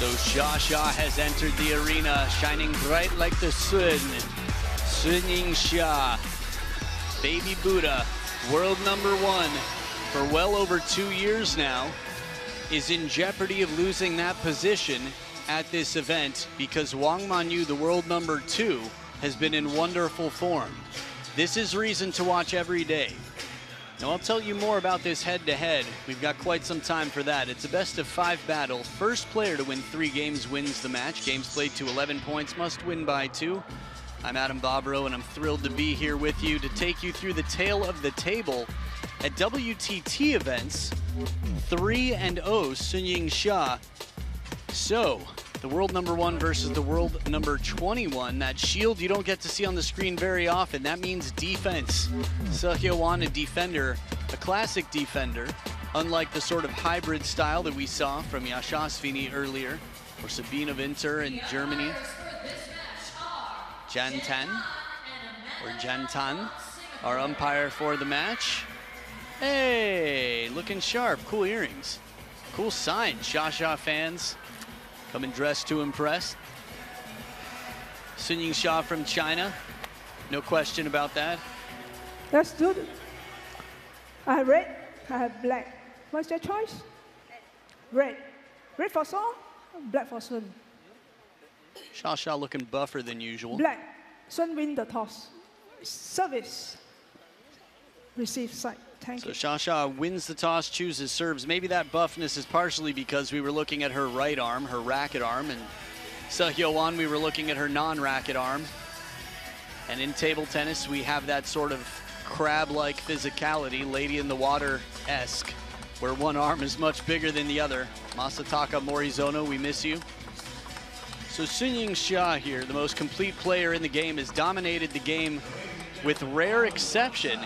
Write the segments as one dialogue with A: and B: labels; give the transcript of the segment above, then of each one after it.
A: So SUH-SUH has entered the arena, shining bright like the sun. SUNYINGSHA, Baby Buddha, world #1 for well over 2 years now, is in jeopardy of losing that position at this event because Wang Manyu, the world #2, has been in wonderful form. This is reason to watch every day. Now I'll tell you more about this head-to-head. We've got quite some time for that. It's a best-of-5 battle. First player to win 3 games wins the match. Games played to 11 points, must win by 2. I'm Adam Bobrow, and I'm thrilled to be here with you to take you through the tale of the table at WTT events 3-0 SUNYINGSHA. So, the world #1 versus the world #21. That shield you don't get to see on the screen very often. That means defense. SUH-YO, a defender, a classic defender, unlike the sort of hybrid style that we saw from Yashasvini earlier, or Sabine Winter in Germany. Jantan, or Jantan, our umpire for the match. Hey, looking sharp, cool earrings. Cool sign, SUH-SUH fans. Coming dressed to impress. SUNYINGSHA from China, no question about that.
B: Let's do it. I have red, I have black. What's your choice? Red. Red for Song, black for Sun.
A: SUH-SUH looking buffer than usual.
B: Black. Sun win the toss. Service. Receive side. Thank you.
A: So SUH-SUH wins the toss, chooses serves. Maybe that buffness is partially because we were looking at her right arm, her racket arm, and SUH-YO, we were looking at her non-racket arm. And in table tennis, we have that sort of crab-like physicality, lady in the water-esque, where one arm is much bigger than the other. Masataka Morizono, we miss you. So SUNYINGSHA here, the most complete player in the game, has dominated the game with rare exception.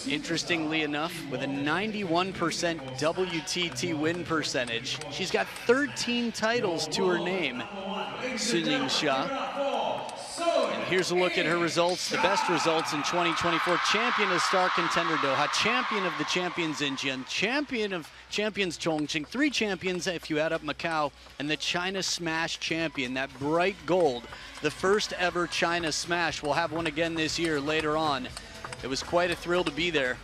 A: Interestingly enough, with a 91% WTT win percentage. She's got 13 titles to her name, SUNYINGSHA. And here's a look at her results, the best results in 2024. Champion of Star Contender Doha, champion of the Champions Incheon, champion of Champions Chongqing, 3 champions if you add up Macau, and the China Smash champion, that bright gold, the first ever China Smash. We'll have one again this year later on. It was quite a thrill to be there.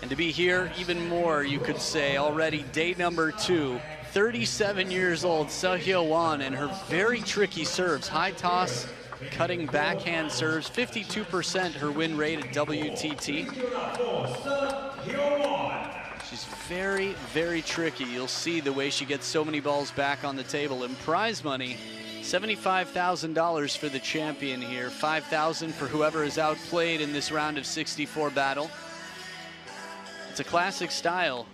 A: And to be here even more, you could say, already day #2, 37 years old, SUH-YO and her very tricky serves. High toss, cutting backhand serves, 52% her win rate at WTT. She's very, very tricky. You'll see the way she gets so many balls back on the table. And prize money, $75,000 for the champion here, $5,000 for whoever is outplayed in this round of 64 battle. It's a classic style.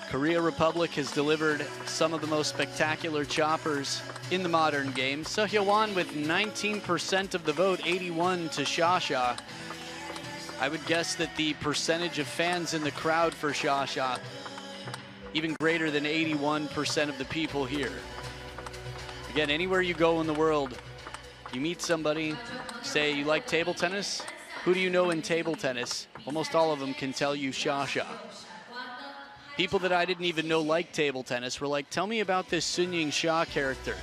A: Korea Republic has delivered some of the most spectacular choppers in the modern game. SUH-YO with 19% of the vote, 81 to SUH-SUH. I would guess that the percentage of fans in the crowd for SUH-SUH, even greater than 81% of the people here. Again, anywhere you go in the world, you meet somebody, say you like table tennis, who do you know in table tennis? Almost all of them can tell you SUH-SUH. People that I didn't even know liked table tennis were like, tell me about this SUNYINGSHA character.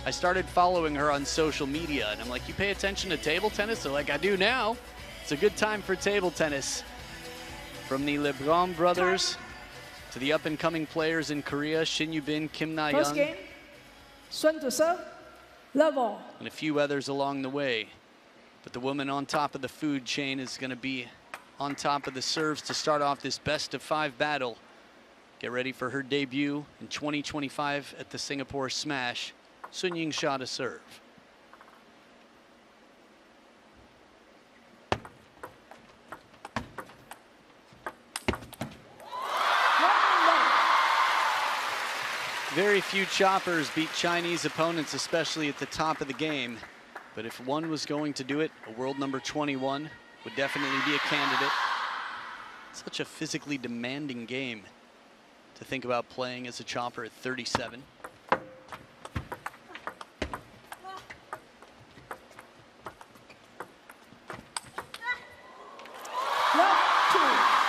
A: I started following her on social media, and I'm like, you pay attention to table tennis? They're like, I do now. It's a good time for table tennis. From the LeBron brothers to the up-and-coming players in Korea, Shin Yu-bin, Kim Na-young.
B: First game, Sun to serve, level.
A: And a few others along the way. But the woman on top of the food chain is going to be on top of the serves to start off this best-of-5 battle. Get ready for her debut in 2025 at the Singapore Smash. SUNYINGSHA to serve. Very few choppers beat Chinese opponents, especially at the top of the game. But if one was going to do it, a world #21 would definitely be a candidate. Such a physically demanding game to think about playing as a chopper at 37.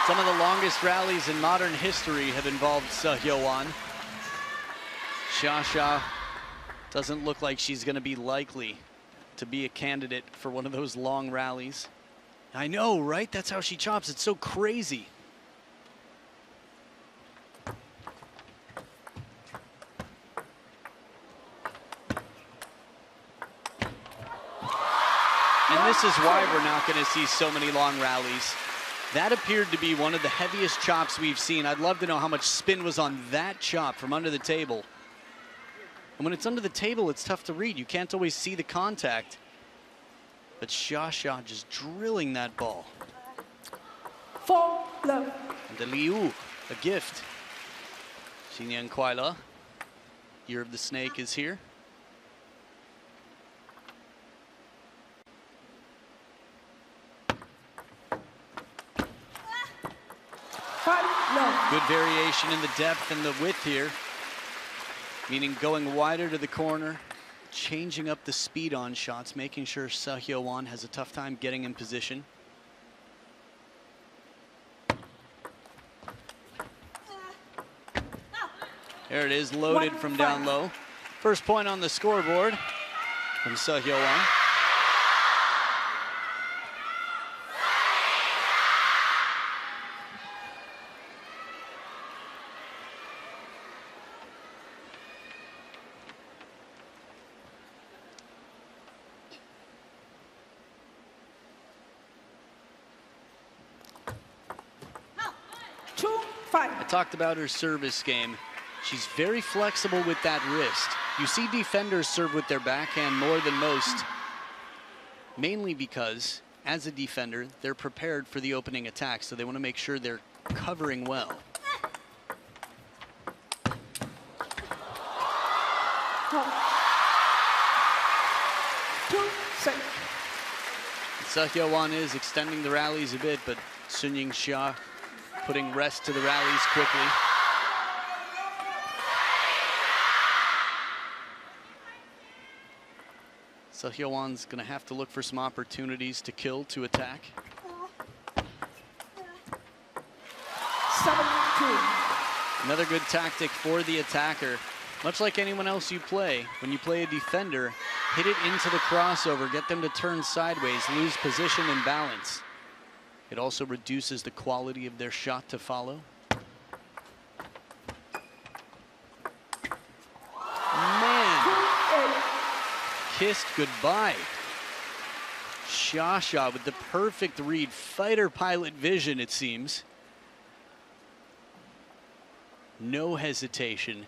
A: Some of the longest rallies in modern history have involved SUH-YO. SUH-SUH doesn't look like she's going to be likely to be a candidate for one of those long rallies. I know, right? That's how she chops. It's so crazy. And this is why we're not going to see so many long rallies. That appeared to be one of the heaviest chops we've seen. I'd love to know how much spin was on that chop from under the table. And when it's under the table, it's tough to read. You can't always see the contact. But SUH-SUH just drilling that ball.
B: 4-love.
A: And the Liu, a gift. 新年快乐. Year of the Snake is here. Good variation in the depth and the width here, meaning going wider to the corner, changing up the speed on shots, making sure Seo Hyo-won has a tough time getting in position. There it is, loaded from down low. First point on the scoreboard from Seo Hyo-won. I talked about her service game. She's very flexible with that wrist. You see defenders serve with their backhand more than most, mainly because, as a defender, they're prepared for the opening attack, so they want to make sure they're covering well. Seo Hyo-won is extending the rallies a bit, but SUNYINGSHA putting rest to the rallies quickly. Seo Hyo-won's going to have to look for some opportunities to kill, to attack.
B: 7-2.
A: Another good tactic for the attacker. Much like anyone else you play, when you play a defender, hit it into the crossover, get them to turn sideways, lose position and balance. It also reduces the quality of their shot to follow. Man, kissed goodbye. SUH-SUH with the perfect read, fighter pilot vision, it seems. No hesitation.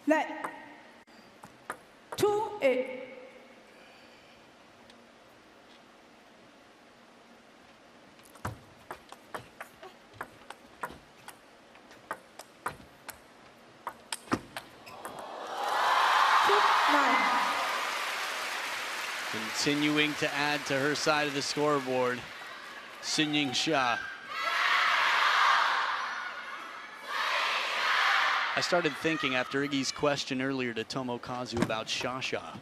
B: Net 2-8.
A: Continuing to add to her side of the scoreboard, SUNYINGSHA. I started thinking after Iggy's question earlier to Tomokazu about SUH-SUH.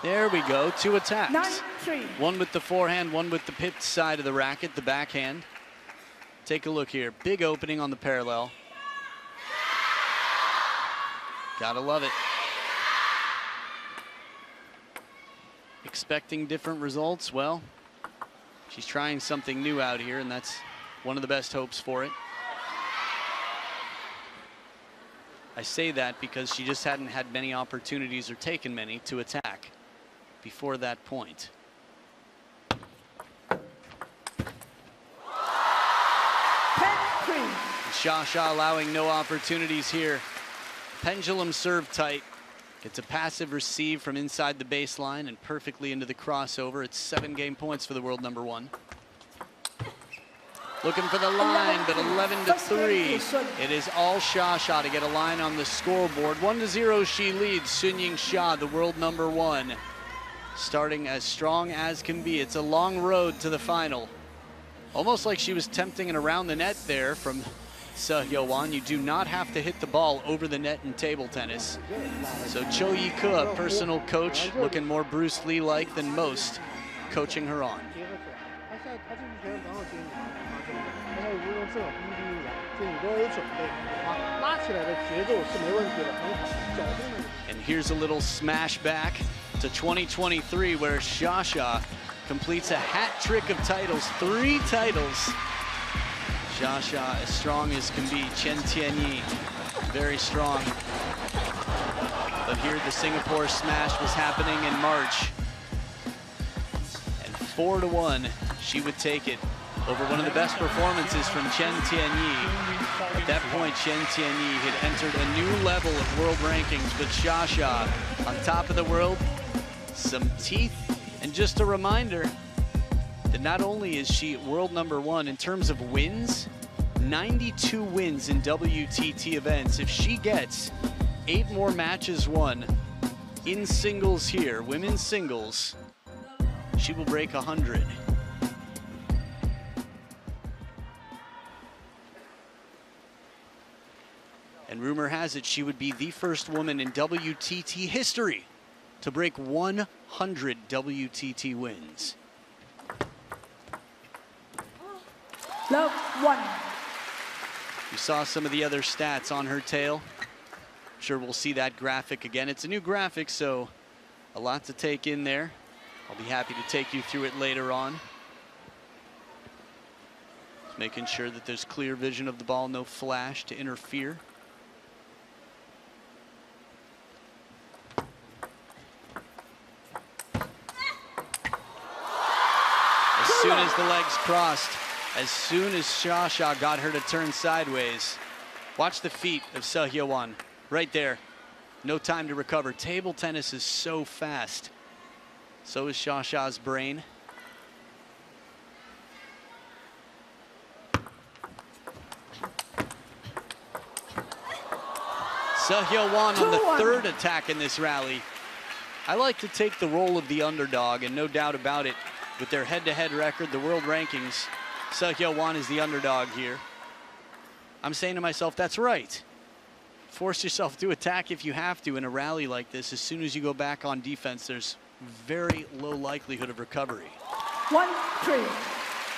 A: There we go, 2 attacks.
B: 9-3.
A: One with the forehand, one with the pipped side of the racket, the backhand. Take a look here, big opening on the parallel. Gotta love it. Expecting different results? Well, she's trying something new out here, and that's one of the best hopes for it. I say that because she just hadn't had many opportunities or taken many to attack before that point. SUH-SUH allowing no opportunities here. Pendulum serve tight. Gets a passive receive from inside the baseline and perfectly into the crossover. It's 7 game points for the world number 1. Looking for the line, but 11-3. It is all SUH-SUH to get a line on the scoreboard. 1-0 she leads SUNYINGSHA, the world number 1. Starting as strong as can be. It's a long road to the final. Almost like she was tempting it around the net there from Seo Hyo-won. You do not have to hit the ball over the net in table tennis. So Cho Yi-koo, personal coach, looking more Bruce Lee-like than most, coaching her on.
C: 色逼逼一样，就你都有准备啊，拉起来的节奏是没问题的，很好，脚动的。
A: And here's a little smash back to 2023 where SUH-SUH completes a hat trick of titles, 3 titles. SUH-SUH as strong as can be. Chen Tianyi, very strong. But here the Singapore smash was happening in March. And 4-1, she would take it over one of the best performances from Chen Tianyi. At that point, Chen Tianyi had entered a new level of world rankings, but SUH-SUH on top of the world, some teeth, and just a reminder that not only is she world #1 in terms of wins, 92 wins in WTT events. If she gets 8 more matches won in singles here, women's singles, she will break 100. And rumor has it she would be the first woman in WTT history to break 100 WTT wins.
B: Love 1.
A: You saw some of the other stats on her tail. I'm sure we'll see that graphic again. It's a new graphic, so a lot to take in there. I'll be happy to take you through it later on. Just making sure that there's clear vision of the ball, no flash to interfere. As soon as the legs crossed, as soon as SUH-SUH got her to turn sideways, watch the feet of Seo Hyo-won right there. No time to recover. Table tennis is so fast. So is SUH-SUH's brain. Seo Hyo-won on the 3rd attack in this rally. I like to take the role of the underdog, and no doubt about it, with their head-to-head record, the world rankings, Seo Hyo-won is the underdog here. I'm saying to myself, that's right. Force yourself to attack if you have to in a rally like this. As soon as you go back on defense, there's very low likelihood of recovery.
B: 1-3.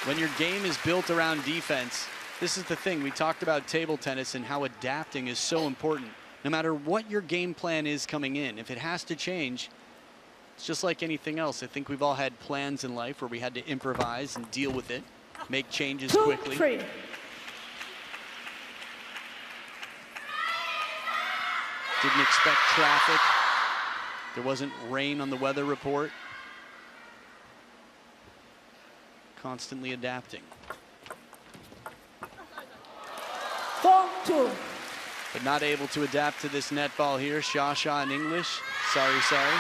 A: When your game is built around defense, this is the thing. We talked about table tennis and how adapting is so important. No matter what your game plan is coming in, if it has to change, it's just like anything else. I think we've all had plans in life where we had to improvise and deal with it, make changes quickly.
B: 2-3.
A: Didn't expect traffic. There wasn't rain on the weather report. Constantly adapting.
B: 4-2.
A: But not able to adapt to this net ball here. SUH-SUH in English. Sorry, sorry.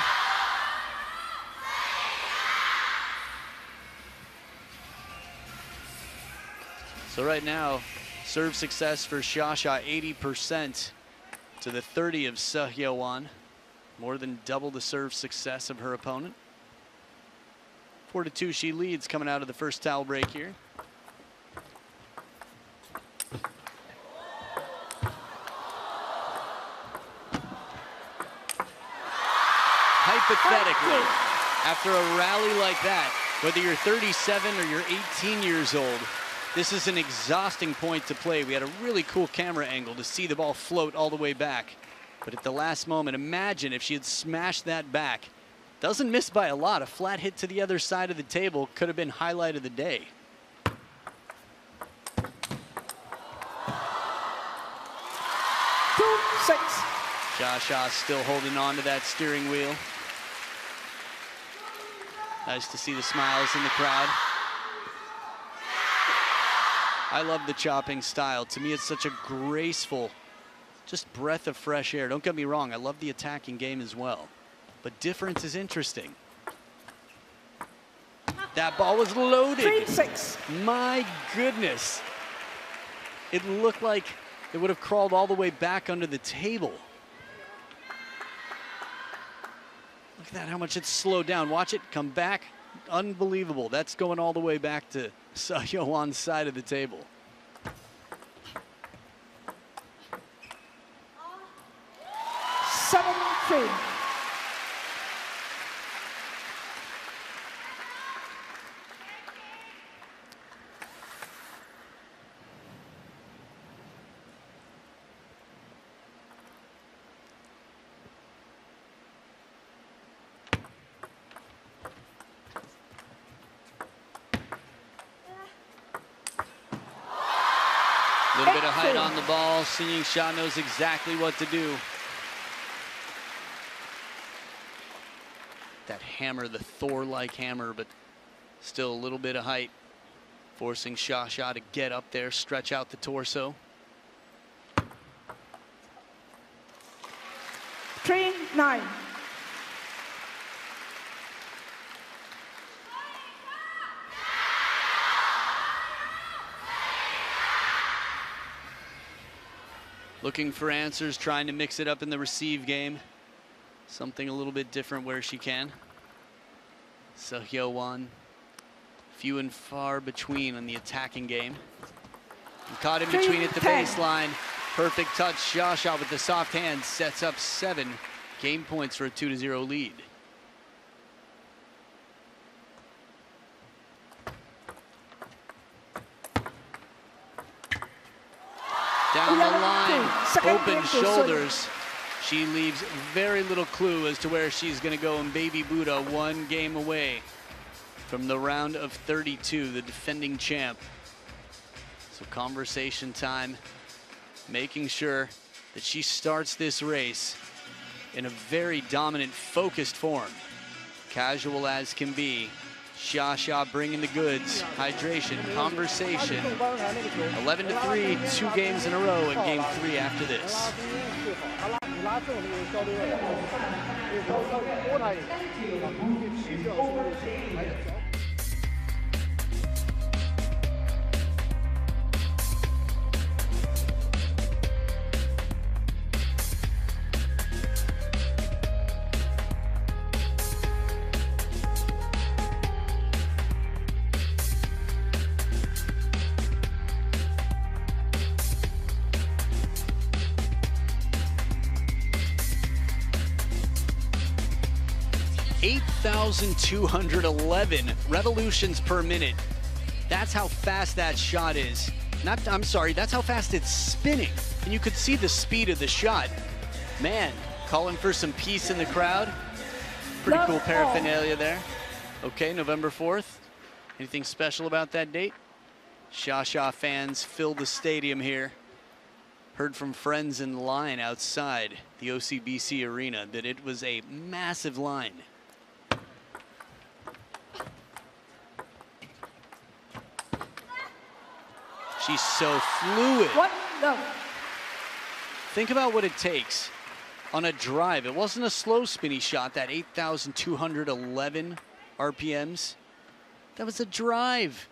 A: So right now, serve success for SUH-SUH 80% to the 30 of Seo Hyo-won. More than double the serve success of her opponent. 4-2 she leads coming out of the first towel break here. Hypothetically, after a rally like that, whether you're 37 or you're 18 years old, this is an exhausting point to play. We had a really cool camera angle to see the ball float all the way back. But at the last moment, imagine if she had smashed that back. Doesn't miss by a lot. A flat hit to the other side of the table could have been highlight of the day. SUH-SUH still holding on to that steering wheel. Nice to see the smiles in the crowd. I love the chopping style. To me, it's such a graceful, just breath of fresh air. Don't get me wrong, I love the attacking game as well. But difference is interesting. That ball was loaded.
B: 3-6.
A: My goodness. It looked like it would have crawled all the way back under the table. Look at that, how much it's slowed down. Watch it come back. Unbelievable. That's going all the way back to Seo Hyo-won's side of the table. bit of height on the ball. SUNYINGSHA knows exactly what to do. That hammer, the Thor-like hammer, but still a little bit of height, forcing SUH-SUH to get up there, stretch out the torso.
B: 3-9.
A: Looking for answers, trying to mix it up in the receive game. Something a little bit different where she can. HYO few and far between on the attacking game. And caught in between at the baseline. Perfect touch. SUH-SUH with the soft hand sets up 7 game points for a 2-0 lead. Down the line, open shoulders. She leaves very little clue as to where she's going to go in Baby Buddha, 1 game away from the round of 32, the defending champ. So conversation time, making sure that she starts this race in a very dominant, focused form. Casual as can be. SUH-SUH bringing the goods, hydration, conversation. 11-3, 2 games in a row and game 3 after this. 8,211 revolutions per minute. That's how fast that shot is. I'm sorry, that's how fast it's spinning. And you could see the speed of the shot. Man, calling for some peace in the crowd. Pretty cool paraphernalia there. Okay, November 4th. Anything special about that date? SUH-SUH fans filled the stadium here. Heard from friends in line outside the OCBC arena that it was a massive line. She's so fluid. Think about what it takes on a drive. It wasn't a slow spinny shot, that 8,211 RPMs. That was a drive.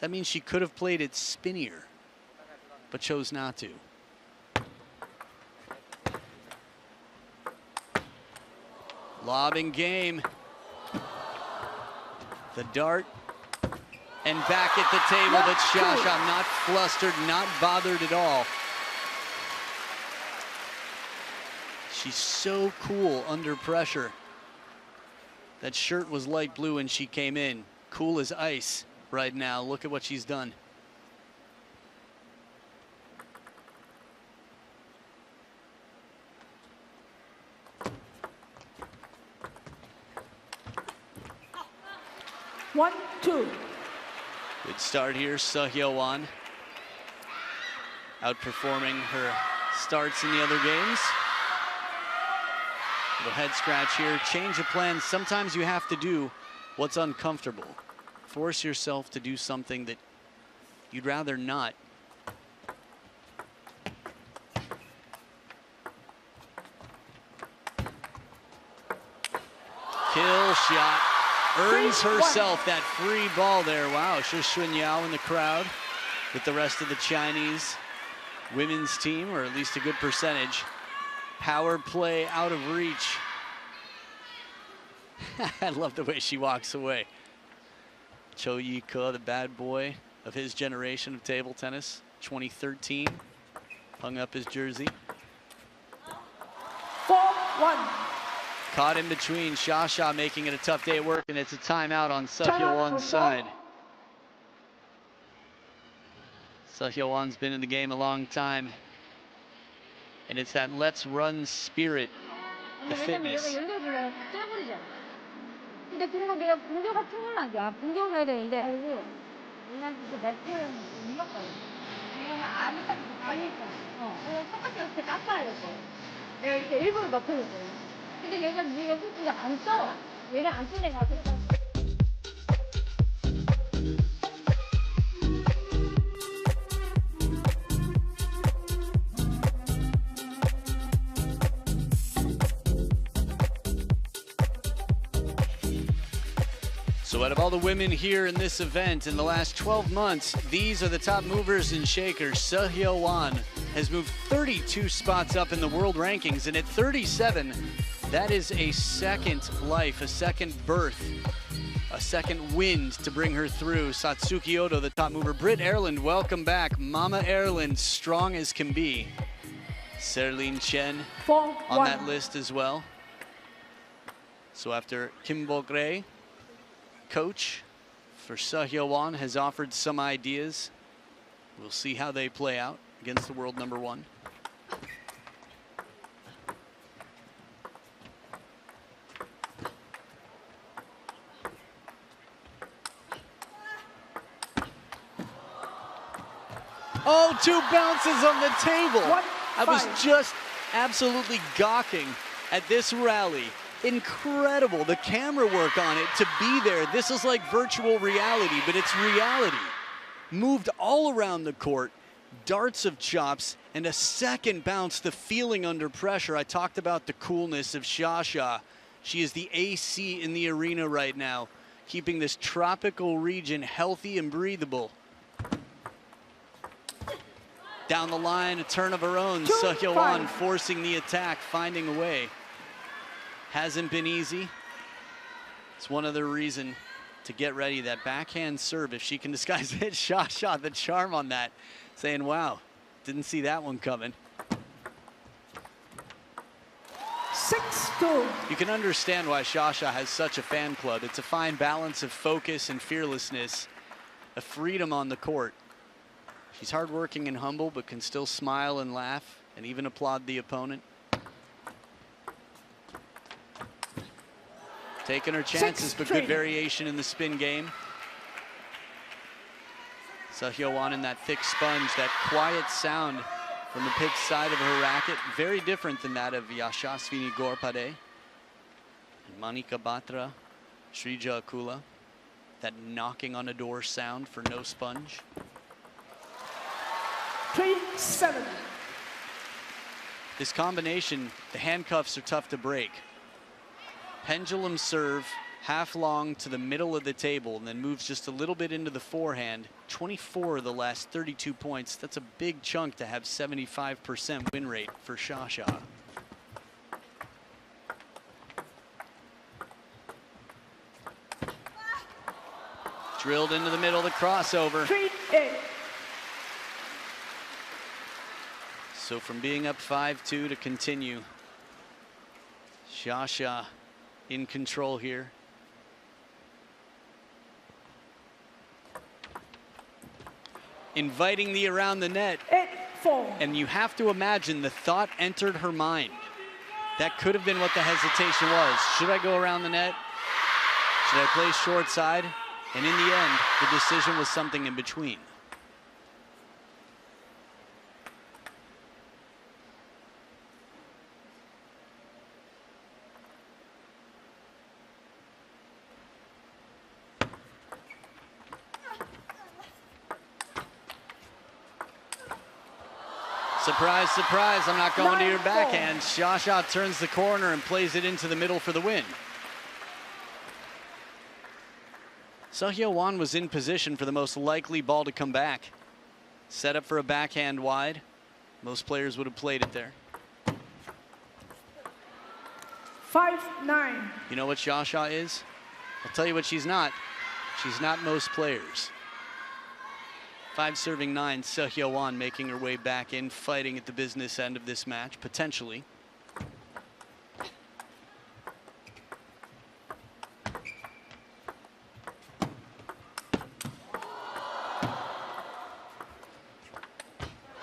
A: That means she could have played it spinnier, but chose not to. Lobbing game. The dart. And back at the table, but SUH-SUH not flustered, not bothered at all. She's so cool under pressure. That shirt was light blue when she came in. Cool as ice right now. Look at what she's done.
B: One, two.
A: Good start here, SUH-YO outperforming her starts in the other games. Little head scratch here, change of plans. Sometimes you have to do what's uncomfortable. Force yourself to do something that you'd rather not. Kill shot. Earns herself that free ball there. Wow, Shun Yao in the crowd with the rest of the Chinese women's team, or at least a good percentage. Power play out of reach. I love the way she walks away. Cho Yi-ke, the bad boy of his generation of table tennis, 2013, hung up his jersey.
B: 4-1.
A: Caught in between, SUH-SUH making it a tough day at work, and it's a timeout on SUH-YO's side. SUH-YO's been in the game a long time, and it's that let's run spirit, the fitness.
D: 아니까. 똑같이 깎아야 될 거예요. 내가 이렇게 일부러 높여줄 거예요. 근데 얘가 그냥 안 써. 얘를 안 쓰네 가지고.
A: So out of all the women here in this event in the last 12 months, these are the top movers and shakers. SUH has moved 32 spots up in the world rankings, and at 37, that is a second life, a second birth, a second wind to bring her through. Satsuki Odo, the top mover. Britt Erland, welcome back. Mama Erland, strong as can be. Serlin Chen on that list as well. So after Kim Bok-rae, coach for SUH has offered some ideas. We'll see how they play out against the world number one. Oh, 2 bounces on the table. I was just absolutely gawking at this rally. Incredible, the camera work on it to be there. This is like virtual reality, but it's reality. Moved all around the court, darts of chops, and a second bounce, the feeling under pressure. I talked about the coolness of SUH. She is the AC in the arena right now, keeping this tropical region healthy and breathable. Down the line, a turn of her own. SUH forcing the attack, finding a way. Hasn't been easy. It's one other reason to get ready. That backhand serve, if she can disguise it, SUH, the charm on that. Saying, wow, didn't see that one coming.
B: 6-2.
A: You can understand why SUH has such a fan club. It's a fine balance of focus and fearlessness, a freedom on the court. She's hardworking and humble, but can still smile and laugh and even applaud the opponent. Taking her chances, but good variation in the spin game. SUH in that thick sponge, that quiet sound from the pitch side of her racket. Very different than that of Yashasvini Ghorpade. And Manika Batra, Srija Akula. That knocking on a door sound for no sponge.
B: 3-7.
A: This combination, the handcuffs are tough to break. Pendulum serve, half long to the middle of the table, and then moves just a little bit into the forehand. 24 of the last 32 points. That's a big chunk to have 75% win rate for SUH. Drilled into the middle of the crossover.
B: 3-8.
A: So from being up 5-2 to continue, SUH in control here. Inviting the around the net.
B: 8-4.
A: And you have to imagine the thought entered her mind. That could have been what the hesitation was. Should I go around the net? Should I play short side? And in the end, the decision was something in between. Surprise, surprise, I'm not going to your backhand. SUH turns the corner and plays it into the middle for the win. SUH was in position for the most likely ball to come back. Set up for a backhand wide. Most players would have played it there.
B: 5-9.
A: You know what SUH is? I'll tell you what she's not. She's not most players. 5 serving 9, SUH making her way back in, fighting at the business end of this match, potentially.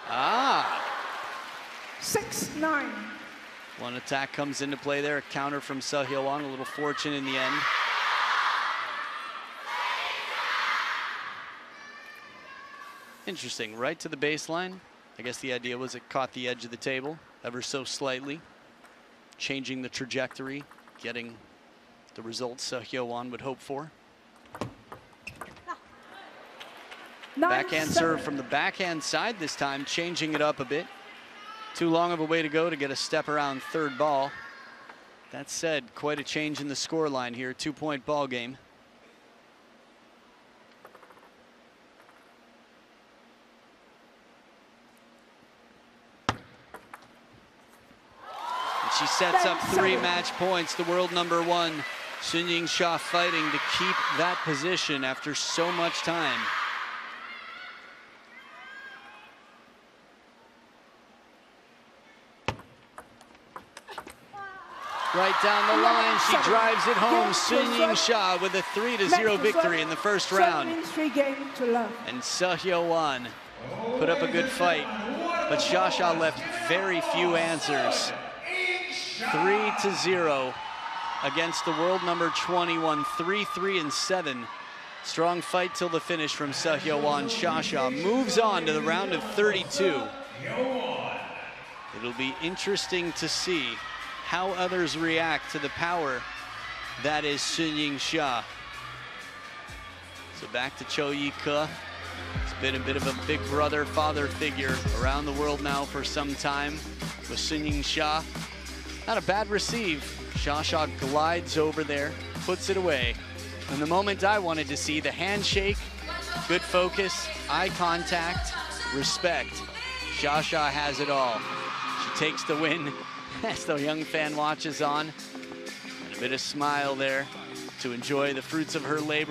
A: Ah!
B: 6-9.
A: One attack comes into play there, a counter from SUH, a little fortune in the end. Interesting, right to the baseline. I guess the idea was it caught the edge of the table ever so slightly, changing the trajectory, getting the results Seo Won would hope for. Backhand serve from the backhand side this time, changing it up a bit. Too long of a way to go to get a step around third ball. That said, quite a change in the score line here, 2-point ball game. And she sets up 3 match points. The world number 1, SUNYINGSHA, fighting to keep that position after so much time. Right down the line, she drives it home. SUNYINGSHA with a 3-0 victory in the first round. And Seo Won put up a good fight, but SHA-SHA left very few answers. 3-0 against the world number 21, 3-3-7. Strong fight till the finish from Seo Won. SHA-SHA moves on to the round of 32. It'll be interesting to see how others react to the power that is SUNYINGSHA. So back to Cho Yi-ke. It's been a bit of a big brother, father figure around the world now for some time with SUNYINGSHA. Not a bad receive. SHA-SHA glides over there, puts it away. And the moment I wanted to see, the handshake, good focus, eye contact, respect. SHA-SHA has it all. She takes the win as the young fan watches on. And a bit of smile there to enjoy the fruits of her labor.